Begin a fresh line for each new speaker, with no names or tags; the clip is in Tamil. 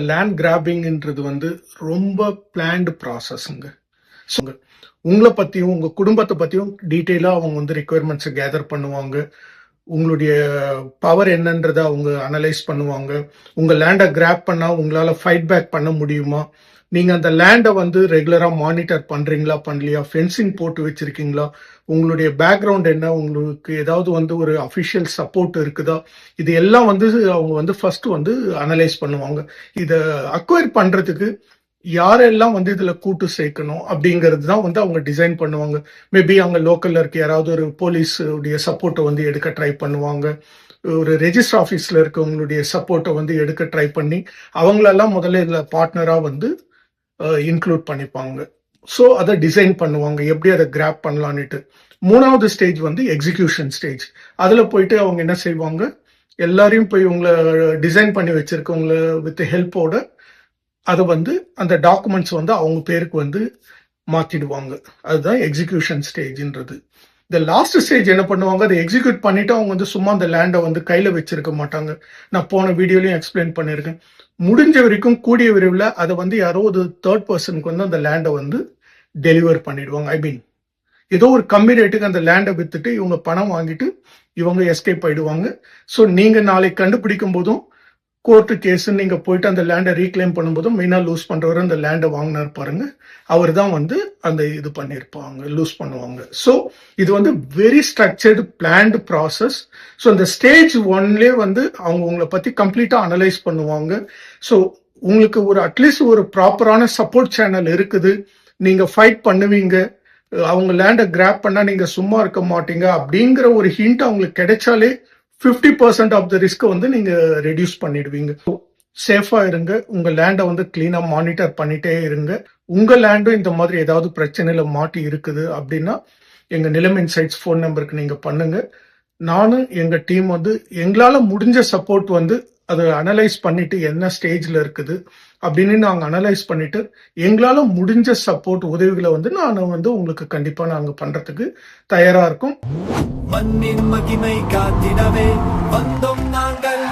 லேண்ட் கிராபிங்ன்றது வந்து ரொம்ப பிளான்டு ப்ராசஸ்ங்க. உங்களை பத்தியும் உங்க குடும்பத்தை பத்தியும் டீட்டெயிலா அவங்க வந்து ரெக்குயர்மெண்ட்ஸை கேதர் பண்ணுவாங்க. உங்களுடைய பவர் என்னன்றதை அவங்க அனலைஸ் பண்ணுவாங்க. உங்க லேண்டை கிராப் பண்ணா உங்களால ஃபைட் பேக் பண்ண முடியுமா, நீங்க அந்த லேண்டை வந்து ரெகுலரா மானிட்டர் பண்றீங்களா பண்ணலையா, ஃபென்சிங் போட்டு வச்சிருக்கீங்களா, உங்களுடைய பேக்ரவுண்ட் என்ன, உங்களுக்கு ஏதாவது வந்து ஒரு அஃபிஷியல் சப்போர்ட் இருக்குதா, இது எல்லாம் வந்து அவங்க வந்து ஃபர்ஸ்ட் வந்து அனலைஸ் பண்ணுவாங்க. இதை அக்வயர் பண்றதுக்கு யாரெல்லாம் வந்து இதுல கூட்டு சேர்க்கணும் அப்படிங்கிறது தான் வந்து அவங்க டிசைன் பண்ணுவாங்க. மேபி அவங்க லோக்கல்ல இருக்க யாராவது ஒரு போலீஸ் உடைய சப்போர்ட்டை வந்து எடுக்க ட்ரை பண்ணுவாங்க. ஒரு ரெஜிஸ்டர் ஆஃபீஸ்ல இருக்கவங்களுடைய சப்போர்ட்டை வந்து எடுக்க ட்ரை பண்ணி அவங்களெல்லாம் முதல்ல இதுல பார்ட்னரா வந்து இன்க்ளூட் பண்ணிப்பாங்க. ஸோ அதை டிசைன் பண்ணுவாங்க எப்படி அதை கிராப் பண்ணலான்னுட்டு. மூணாவது ஸ்டேஜ் வந்து எக்ஸிகியூஷன் ஸ்டேஜ். அதுல போயிட்டு அவங்க என்ன செய்வாங்க, எல்லாரையும் போய் உங்களை டிசைன் பண்ணி வச்சிருக்கவங்கள வித் ஹெல்ப்போட அதை வந்து அந்த டாக்குமெண்ட்ஸ் வந்து அவங்க பேருக்கு வந்து மாத்திடுவாங்க. அதுதான் எக்ஸிகியூஷன் ஸ்டேஜ்ன்றது. இந்த லாஸ்ட் ஸ்டேஜ் என்ன பண்ணுவாங்க, அதை எக்ஸிக்யூட் பண்ணிட்டு அவங்க வந்து சும்மா அந்த லேண்டை வந்து கையில வச்சிருக்க மாட்டாங்க. நான் போன வீடியோலயும் எக்ஸ்பிளைன் பண்ணியிருக்கேன். முடிஞ்ச வரைக்கும் கூடிய விரைவில் அதை வந்து யாரோ ஒரு தேர்ட் பர்சனுக்கு வந்து அந்த லேண்டை வந்து டெலிவர் பண்ணிடுவாங்க. ஐ மீன் ஏதோ ஒரு கம்மி ரேட்டுக்கு அந்த லேண்டை வித்துட்டு இவங்க பணம் வாங்கிட்டு இவங்க எஸ்கேப் ஆயிடுவாங்க. ஸோ நீங்க நாளைக்கு கண்டுபிடிக்கும் போதும் கோர்ட்டு கேஸ் நீங்க போயிட்டு அந்த லேண்டை ரீக்ளைம் பண்ணும்போதும் மெயினா லூஸ் பண்றவர் அந்த லேண்டை வாங்கினார் பாருங்க, அவர் தான் வந்து அந்த இது பண்ணியிருப்பாங்க, லூஸ் பண்ணுவாங்க. ஸோ இது வந்து very structured planned process. So இந்த ஸ்டேஜ் ஒன்லேயே வந்து அவங்க உங்களை பத்தி கம்ப்ளீட்டா அனலைஸ் பண்ணுவாங்க. ஸோ உங்களுக்கு ஒரு அட்லீஸ்ட் ஒரு ப்ராப்பரான சப்போர்ட் சேனல் இருக்குது, நீங்க ஃபைட் பண்ணுவீங்க, அவங்க லேண்டை கிராப் பண்ணா நீங்க சும்மா இருக்க மாட்டீங்க அப்படிங்கிற ஒரு ஹிண்ட் அவங்களுக்கு கிடைச்சாலே 50% ஆஃப் த ரிஸ்க் வந்து நீங்க ரெடியூஸ் பண்ணிடுவீங்க. சேஃபா இருங்க, உங்க லேண்டை வந்து கிளீனா மானிட்டர் பண்ணிட்டே இருங்க. உங்க லேண்டும் இந்த மாதிரி ஏதாவது பிரச்சனையில மாட்டி இருக்குது அப்படின்னா எங்க நிலம் இன்சைட்ஸ் ஃபோன் நம்பருக்கு நீங்க பண்ணுங்க. நானும் எங்க டீம் வந்து எங்களால முடிஞ்ச சப்போர்ட் வந்து அதை அனலைஸ் பண்ணிட்டு என்ன ஸ்டேஜ்ல இருக்குது அப்படின்னு நாங்க அனலைஸ் பண்ணிட்டு எங்களால முடிஞ்ச சப்போர்ட் உதவிகளை வந்து நான் வந்து உங்களுக்கு கண்டிப்பா நாங்க பண்றதுக்கு தயாரா இருக்கோம். மண்ணின் மகிமை காத்திடவே வந்தோம் நாங்கள்.